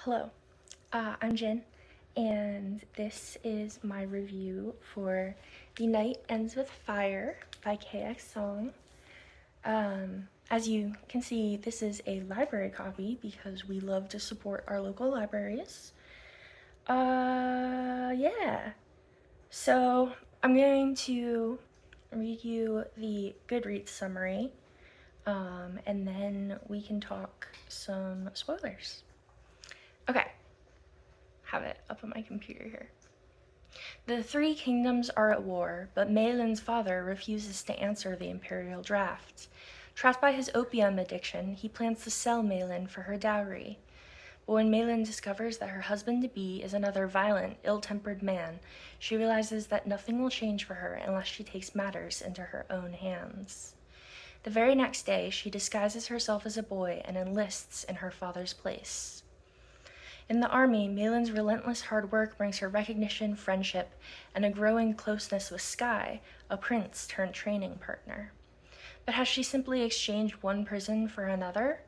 Hello, I'm Jen, and this is my review for The Night Ends with Fire by KX Song. As you can see, this is a library copy because we love to support our local libraries. Yeah. So I'm going to read you the Goodreads summary, and then we can talk some spoilers. Okay, have it up on my computer here. The three kingdoms are at war, but Malin's father refuses to answer the imperial draft. Trapped by his opium addiction, he plans to sell Malin for her dowry. But when Malin discovers that her husband-to-be is another violent, ill-tempered man, she realizes that nothing will change for her unless she takes matters into her own hands. The very next day, she disguises herself as a boy and enlists in her father's place. In the army, Malin's relentless hard work brings her recognition, friendship, and a growing closeness with Sky, a prince turned training partner. But has she simply exchanged one prison for another?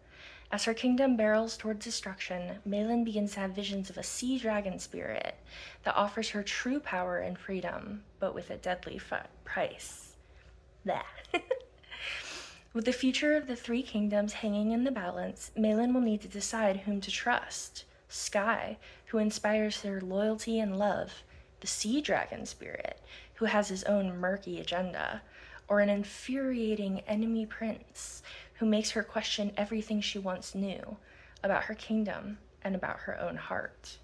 As her kingdom barrels toward destruction, Malin begins to have visions of a sea dragon spirit that offers her true power and freedom, but with a deadly price. Blah. With the future of the three kingdoms hanging in the balance, Malin will need to decide whom to trust. Sky, who inspires her loyalty and love, the sea dragon spirit, who has his own murky agenda, or an infuriating enemy prince who makes her question everything she once knew about her kingdom and about her own heart.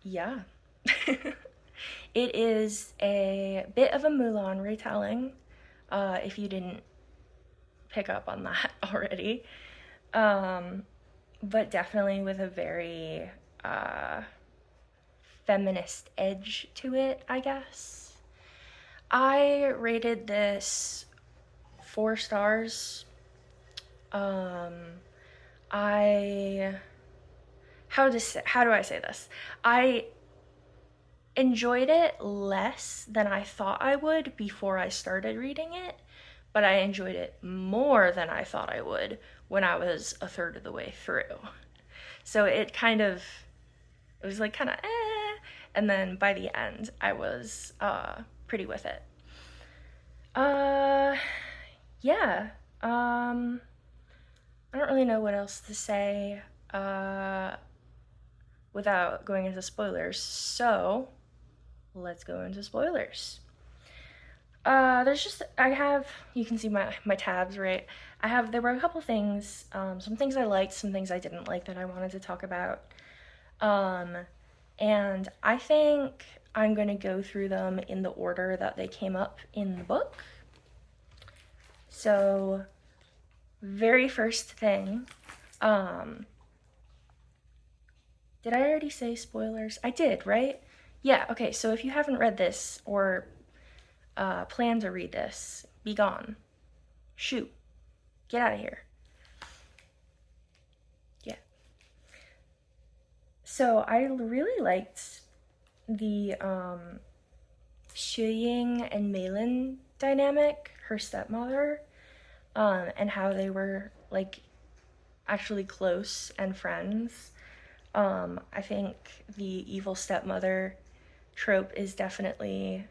Yeah. It is a bit of a Mulan retelling, if you didn't pick up on that already. But definitely with a very feminist edge to it, I guess. I rated this 4 stars. How do I say this? I enjoyed it less than I thought I would before I started reading it, but I enjoyed it more than I thought I would when I was a third of the way through. So it was like kind of and then by the end I was pretty with it. Yeah. I don't really know what else to say without going into spoilers. So let's go into spoilers. You can see my tabs, right? There were a couple things, some things I liked, some things I didn't like that I wanted to talk about. And I think I'm going to go through them in the order that they came up in the book. So, very first thing, did I already say spoilers? I did, right? Yeah, okay, so if you haven't read this or plan to read this, be gone. Shoot. Get out of here. Yeah. So I really liked the Shuying and Malin dynamic, her stepmother, and how they were like actually close and friends. I think the evil stepmother trope is definitely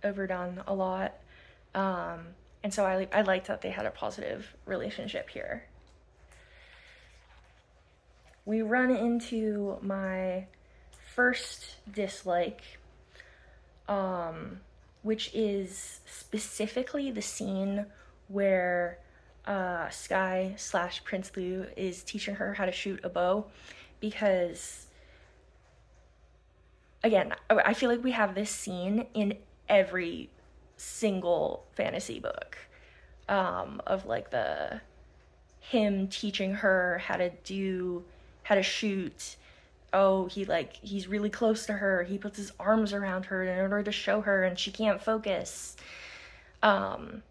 overdone a lot. And so I liked that they had a positive relationship here. We run into my first dislike, which is specifically the scene where Sky / Prince Lu is teaching her how to shoot a bow, because again, I feel like we have this scene in every single fantasy book, of like him teaching her how to shoot. Oh, he's really close to her. He puts his arms around her in order to show her, and she can't focus. Would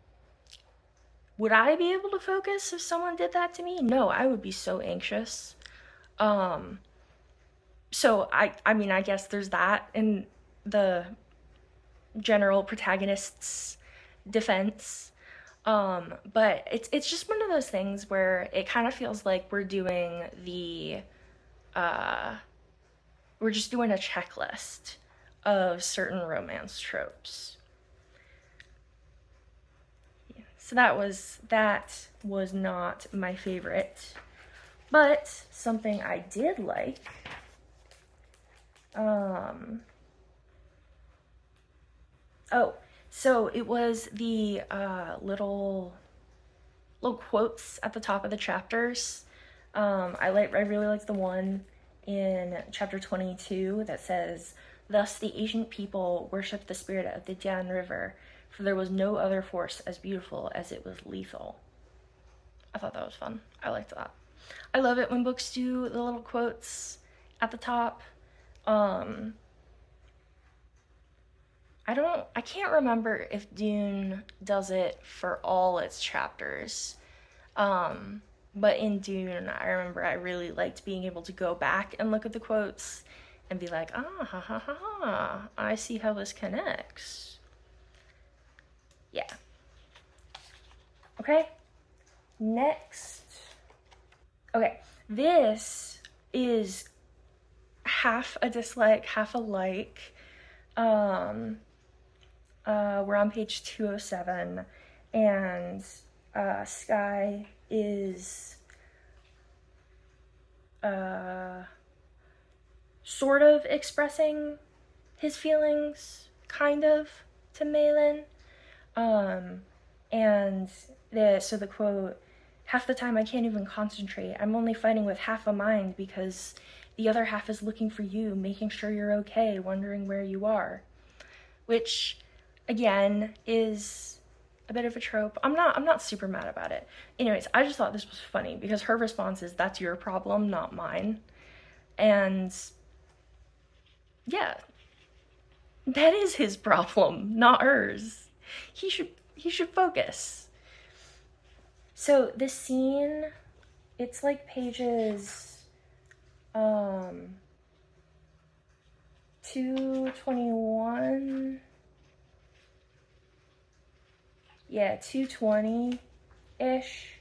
I be able to focus if someone did that to me? No, I would be so anxious. So I mean, I guess there's that in the general protagonist's defense. But it's just one of those things where it kind of feels like uh, we're just doing a checklist of certain romance tropes. So that was not my favorite, but something I did like. Oh, so it was the little quotes at the top of the chapters. I really liked the one in chapter 22 that says, "Thus the ancient people worshipped the spirit of the Jian River, for there was no other force as beautiful as it was lethal." I thought that was fun. I liked that. I love it when books do the little quotes at the top. Um, I can't remember if Dune does it for all its chapters. But in Dune, I remember I really liked being able to go back and look at the quotes and be like, ah, ha, ha, ha, ha, I see how this connects. Yeah. Okay. Next. Okay. This is half a dislike, half a like. We're on page 207, and Sky is sort of expressing his feelings, kind of, to Malin. So the quote, "Half the time I can't even concentrate. I'm only fighting with half a mind because the other half is looking for you, making sure you're okay, wondering where you are." Which, again, is a bit of a trope. I'm not super mad about it. Anyways, I just thought this was funny because her response is, "That's your problem, not mine." And yeah, that is his problem, not hers. He should focus. So this scene, it's like pages 221. Yeah, 220-ish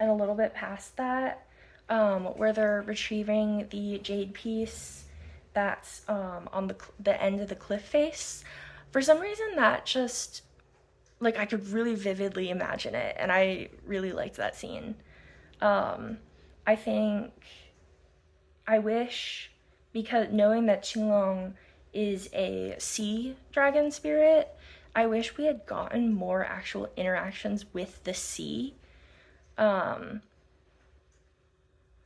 and a little bit past that, where they're retrieving the jade piece that's on the end of the cliff face. For some reason, that just, like, I could really vividly imagine it, and I really liked that scene. I think, I wish, because knowing that Qinglong is a sea dragon spirit, I wish we had gotten more actual interactions with the sea. And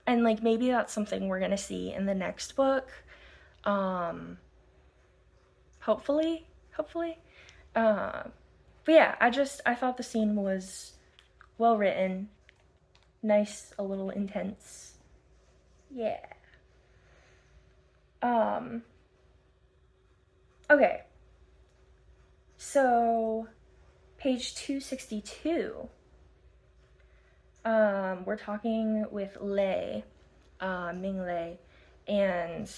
like maybe that's something we're gonna see in the next book. Hopefully, hopefully. But yeah, I thought the scene was well written, nice, a little intense. Yeah. Okay. So, page 262. We're talking with Lei, Ming Lei, and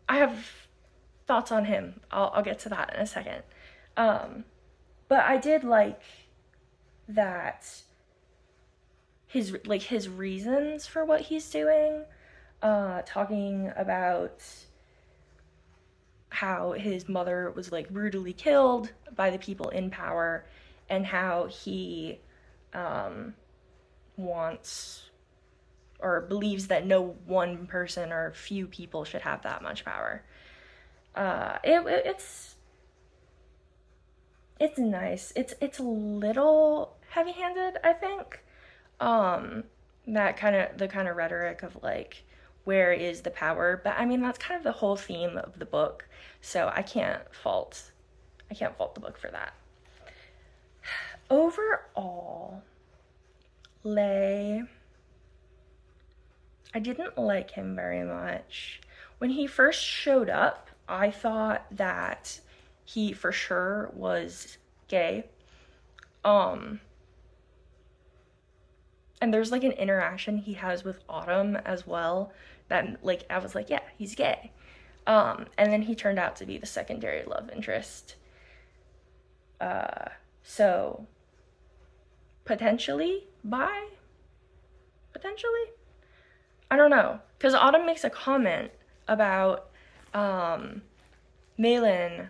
I have thoughts on him. I'll get to that in a second. But I did like that his reasons for what he's doing, talking about how his mother was like brutally killed by the people in power, and how he wants or believes that no one person or few people should have that much power. It's nice. It's a little heavy-handed, I think. That kind of rhetoric of like, where is the power? But I mean, that's kind of the whole theme of the book. So I can't fault the book for that. Overall, Lei, I didn't like him very much. When he first showed up, I thought that he for sure was gay. And there's like an interaction he has with Autumn as well that like I was like, yeah, he's gay. And then he turned out to be the secondary love interest. So potentially bi? Potentially? I don't know. Because Autumn makes a comment about Malin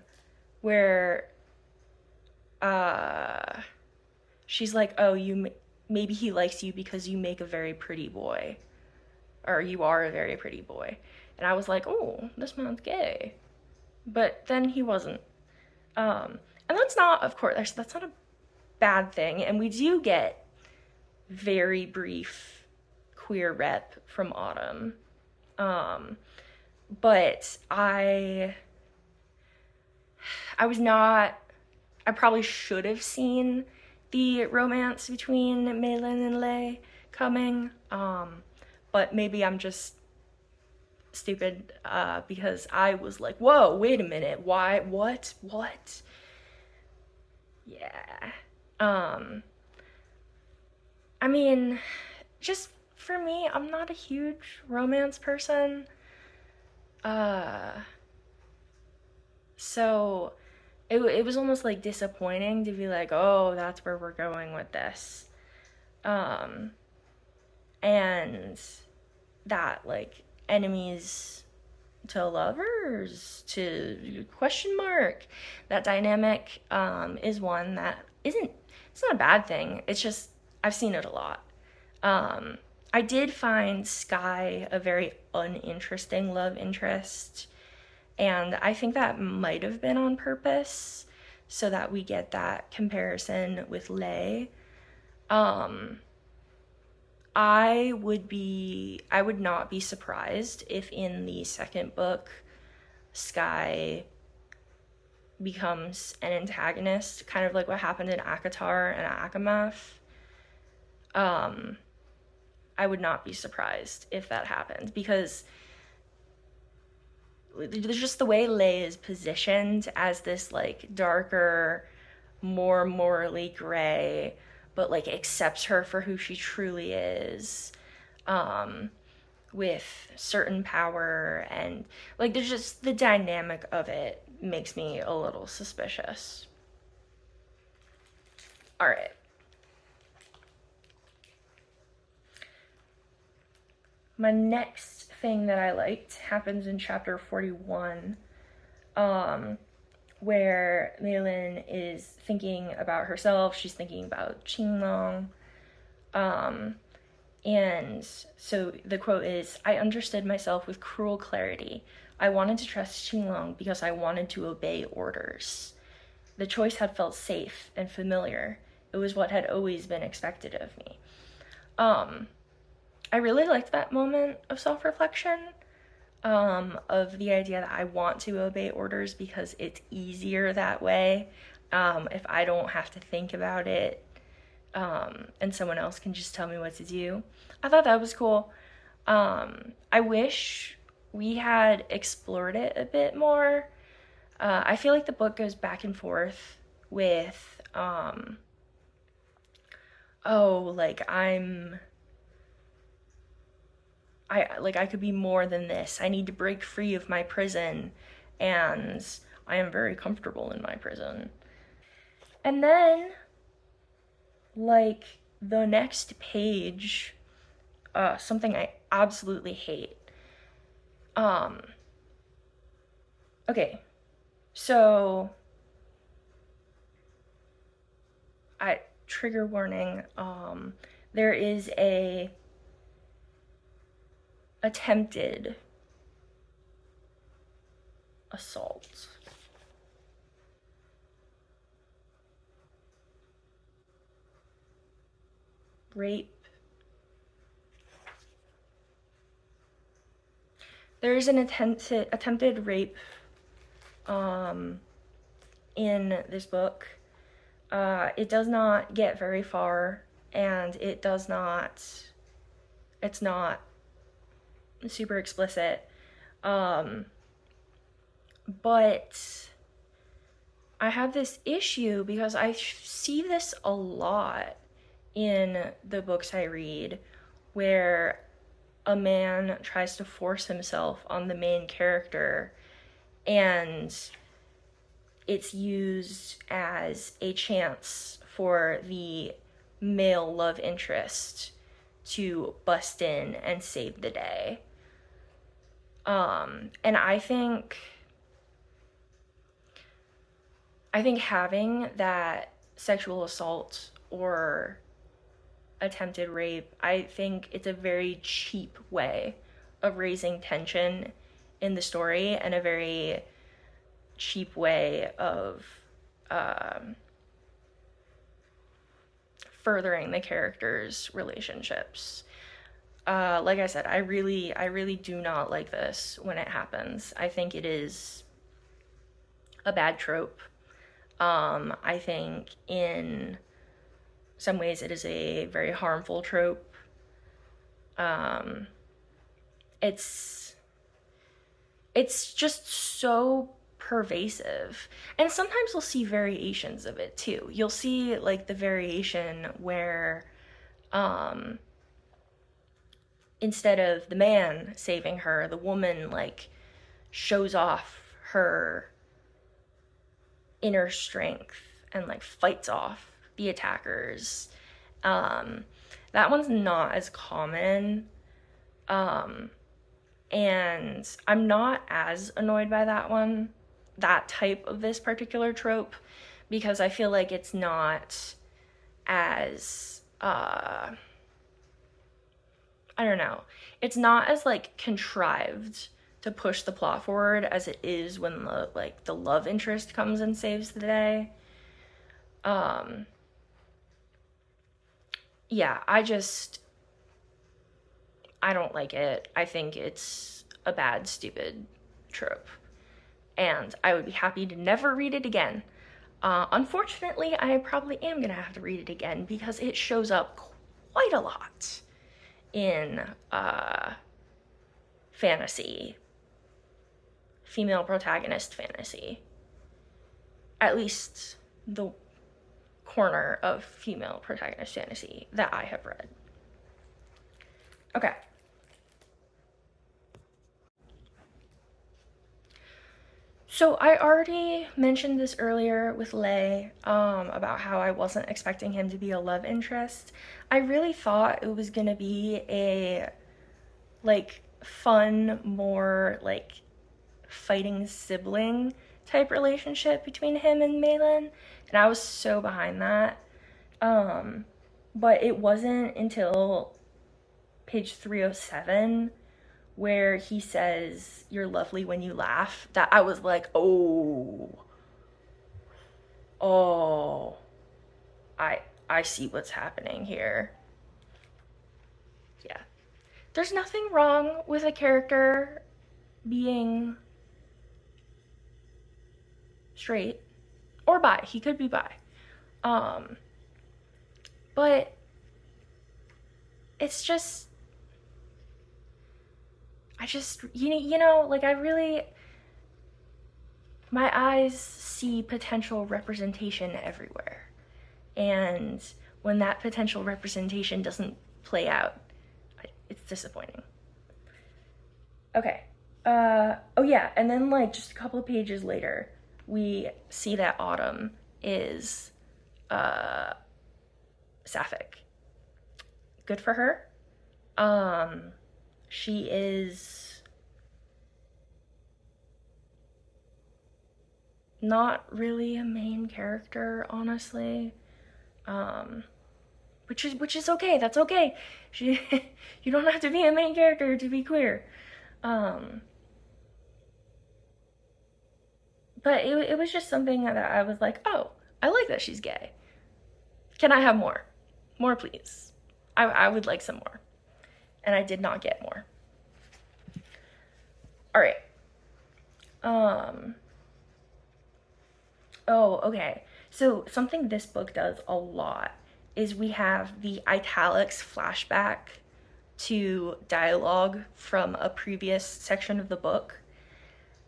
where she's like, oh, maybe he likes you because you make a very pretty boy. Or you are a very pretty boy. And I was like, oh, this man's gay. But then he wasn't. And that's not, of course, that's not a bad thing. And we do get very brief queer rep from Autumn. But I was not, I probably should have seen the romance between Malin and Lay coming. But maybe I'm just stupid because I was like, whoa, wait a minute, why, what? Yeah. I mean, just for me, I'm not a huge romance person. So it was almost like disappointing to be like, oh, that's where we're going with this. And that, like, enemies to lovers to question mark, that dynamic is one that it's not a bad thing. It's just, I've seen it a lot. I did find Sky a very uninteresting love interest, and I think that might have been on purpose so that we get that comparison with Lay. I would not be surprised if in the second book Sky becomes an antagonist, kind of like what happened in ACOTAR and ACOMAF. I would not be surprised if that happened, because there's just the way Lay is positioned as this, like, darker, more morally gray, but, like, accepts her for who she truly is, with certain power, and, like, there's just the dynamic of it makes me a little suspicious. All right. My next thing that I liked happens in chapter 41, where Malin is thinking about herself. She's thinking about Qinglong. And so the quote is, I understood myself with cruel clarity. I wanted to trust Qinglong because I wanted to obey orders. The choice had felt safe and familiar. It was what had always been expected of me. I really liked that moment of self-reflection, of the idea that I want to obey orders because it's easier that way, if I don't have to think about it, and someone else can just tell me what to do. I thought that was cool. I wish we had explored it a bit more. I feel like the book goes back and forth with, I could be more than this. I need to break free of my prison, and I am very comfortable in my prison. And then, like, the next page, something I absolutely hate. Okay, so, trigger warning, there is a attempted assault. Rape. There's an attempted rape in this book. It does not get very far, and it's not super explicit. But I have this issue because I see this a lot in the books I read, where a man tries to force himself on the main character, and it's used as a chance for the male love interest to bust in and save the day. And I think having that sexual assault or attempted rape, I think it's a very cheap way of raising tension in the story, and a very cheap way of furthering the characters' relationships. Like I said, I really do not like this when it happens. I think it is a bad trope. I think in some ways it is a very harmful trope. It's just so pervasive. And sometimes we'll see variations of it too. You'll see like the variation where instead of the man saving her, the woman like shows off her inner strength and like fights off the attackers. That one's not as common. And I'm not as annoyed by that type of this particular trope, because I feel like it's not as, I don't know, it's not as like contrived to push the plot forward as it is when the love interest comes and saves the day. Yeah, I don't like it. I think it's a bad, stupid trope. And I would be happy to never read it again. Unfortunately, I probably am gonna have to read it again because it shows up quite a lot in fantasy, female protagonist fantasy. At least the corner of female protagonist fantasy that I have read. Okay. So I already mentioned this earlier with Lay, about how I wasn't expecting him to be a love interest. I really thought it was gonna be a like fun, more like fighting sibling type relationship between him and Malin, and I was so behind that. But it wasn't until page 307 where he says, "You're lovely when you laugh," that I was like, oh, I see what's happening here. Yeah. There's nothing wrong with a character being straight or bi. He could be bi. But it's just, like my eyes see potential representation everywhere. And when that potential representation doesn't play out, it's disappointing. Okay. Oh yeah, and then like just a couple of pages later, we see that Autumn is sapphic. Good for her. She is not really a main character, honestly. Which is okay. That's okay. You don't have to be a main character to be queer. But it was just something that I was like, oh, I like that she's gay. Can I have more? More, please. I would like some more. And I did not get more. All right. Oh, okay. So something this book does a lot is we have the italics flashback to dialogue from a previous section of the book.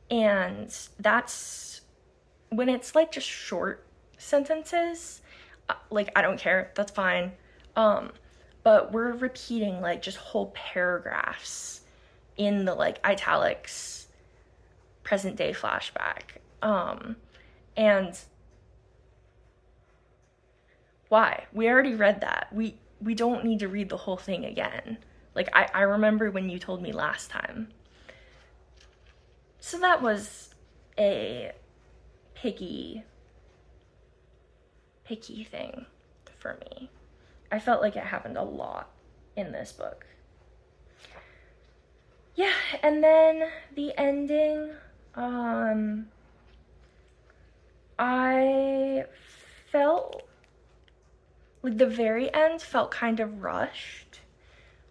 And that's when it's like just short sentences, like I don't care, that's fine. But we're repeating like just whole paragraphs in the like italics present day flashback. And Why? We already read that. We don't need to read the whole thing again. Like, I remember when you told me last time. So that was a picky thing for me. I felt like it happened a lot in this book. Yeah, and then the ending, I felt like the very end felt kind of rushed,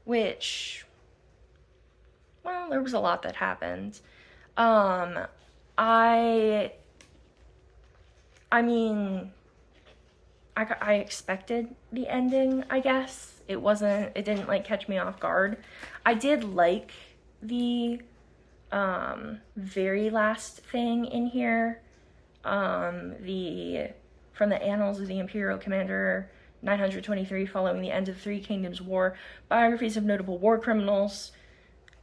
which, well, there was a lot that happened. I mean, I expected the ending, I guess. It didn't like catch me off guard. I did like the very last thing in here. The from the Annals of the Imperial Commander 923, following the end of the Three Kingdoms War, biographies of notable war criminals.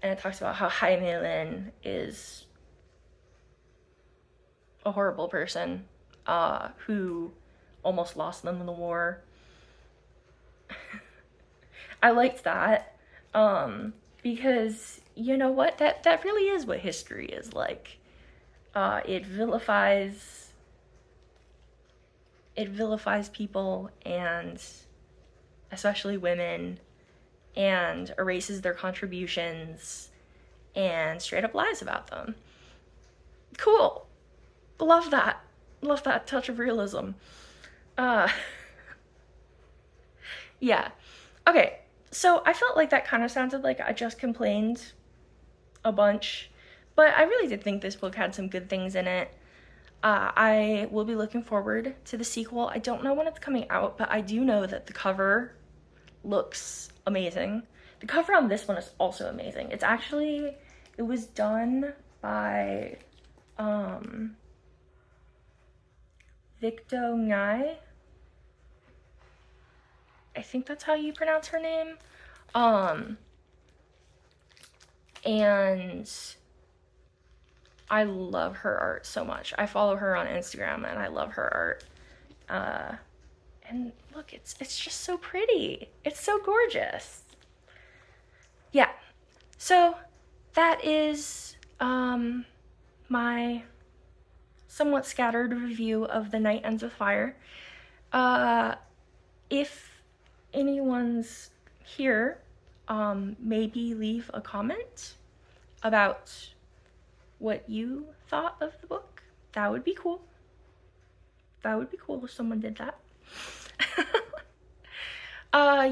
And it talks about how Jaime Lin is a horrible person who almost lost them in the war. I liked that because, you know what, that really is what history is like. It vilifies people, and especially women, and erases their contributions and straight up lies about them. Cool. Love that. Love that touch of realism. Yeah. Okay, so I felt like that kind of sounded like I just complained a bunch, but I really did think this book had some good things in it. I will be looking forward to the sequel. I don't know when it's coming out, but I do know that the cover looks amazing. The cover on this one is also amazing. It was done by Victo Ngai. I think that's how you pronounce her name. And I love her art so much. I follow her on Instagram and I love her art. And look, it's just so pretty. It's so gorgeous. Yeah. So that is my somewhat scattered review of The Night Ends with Fire. If anyone's here, maybe leave a comment about what you thought of the book. That would be cool. That would be cool if someone did that.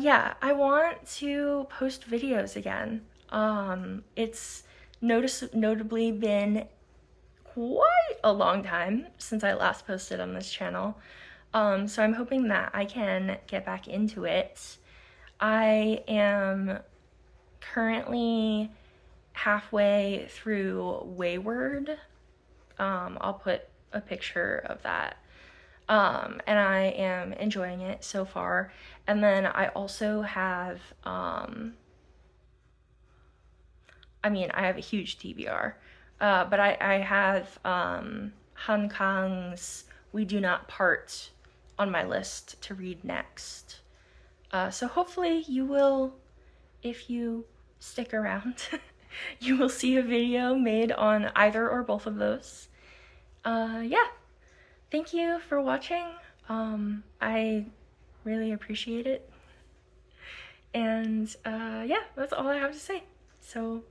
Yeah, I want to post videos again. It's notably been quite a long time since I last posted on this channel. So I'm hoping that I can get back into it. I am currently halfway through Wayward. I'll put a picture of that. And I am enjoying it so far. And then I also have, I have a huge TBR, but I have Han Kang's We Do Not Part on my list to read next. So hopefully you will, if you stick around, you will see a video made on either or both of those. Yeah. Thank you for watching. I really appreciate it. And yeah, that's all I have to say. So